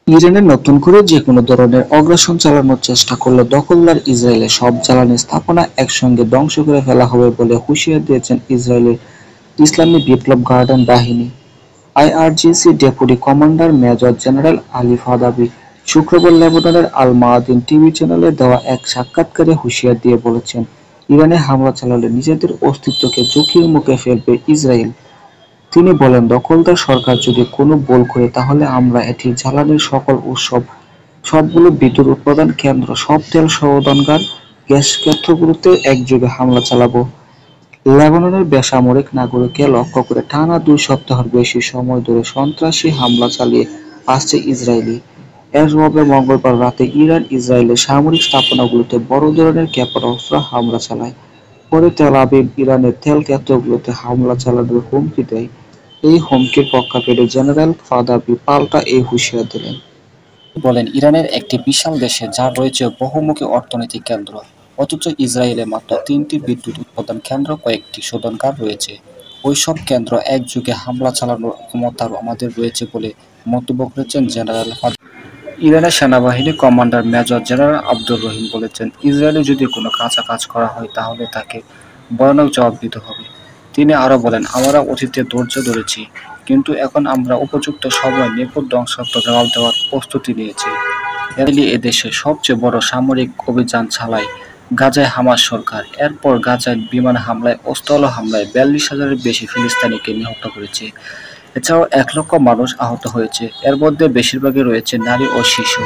ইরানের নতুন করে যেকোনো ধরনের অগ্রাসন চালানোর চেষ্টা করলে দখলদার ইসরায়েলের সব জ্বালানি স্থাপনা একসঙ্গে ধ্বংস করে ফেলা হবে বলে হুঁশিয়ার দিয়েছেন ইসরায়েলের ইসলামী বিপ্লব গার্ড বাহিনী (IRGC) deputy commander major general Ali ফাদাবি শুক্রবার লেবাননের আল মায়াদিন টিভি চ্যানেলে দেওয়া এক সাক্ষাৎকারে হুঁশিয়ার দিয়ে বলেছেন, ইরানে হামলা চালালে নিজেদের অস্তিত্বকে ঝুঁকির মুখে ফেলবে ইসরায়েল। তিনি বলেন, দখলদার সরকার যদি কোনো ভুল করে তাহলে আমরা এটির জ্বালানির সকল উৎস, সবগুলো বিদ্যুৎ উৎপাদন কেন্দ্র, সব তেল শোধনাগার, গ্যাস ক্ষেত্রগুলোতে একযোগে হামলা চালাবো। লেবাননের বেসামরিক নাগরিককে লক্ষ্য করে টানা 2 সপ্তাহের বেশি সময় ধরে সন্ত্রাসী হামলা চালিয়ে আসছে ইসরায়েল। এর জবাবে মঙ্গলবার রাতে ইরান ইসরায়েলের সামরিক স্থাপনাগুলোতে বড় ধরনের ক্ষেপণাস্ত্র হামলা চালায়। পরে তেল আবিব ইরানের তেল ক্ষেত্রগুলোতে হামলা চালানোর হুমকি দেয়। এই হুমকির প্রেক্ষাপটে জেনারেল ফাদাবি পাল্টা এই হুঁশিয়ারি দিলেন। তিনি বলেন, ইরানের একটি বিশাল দেশে যার রয়েছে বহুমুখী অর্থনৈতিক কেন্দ্র, অথচ ইসরায়েলে মাত্র 3টি বিদ্যুৎ উৎপাদন কেন্দ্র, কয়েকটি শোধনাগার রয়েছে। ওইসব কেন্দ্র একযোগে হামলা চালানোর ক্ষমতাও আমাদের রয়েছে বলে মন্তব্য করেছেন জেনারেল ফাদাবি। ইরানের সেনাবাহিনী commander major general Abdur Rahim বলেছেন, ইসরায়েলে যদি কোনো কাঁচা কাজ করা হয় তাহলে তাকে ভয়ানক জবাব দিতে হবে। তিনি আরও বলেন, আমরা অতীতে ধৈর্য ধরেছি, কিন্তু এখন আমরা উপযুক্ত সময়ে নিখুঁত ধ্বংসাত্মক জবাব দেওয়ার প্রস্তুতি নিয়েছি। ইসরায়েলি এদেশের সবচেয়ে বড় সামরিক অভিযান চালায় গাজায় হামাস সরকার। এরপর গাজায় বিমান হামলায়, অস্ত্রালো হামলায় 42,000-এর বেশি ফিলিস্তিনিকে নিহত করেছে। এছাড়াও 1 লক্ষ মানুষ আহত হয়েছে, এর মধ্যে বেশিরভাগই রয়েছে নারী ও শিশু।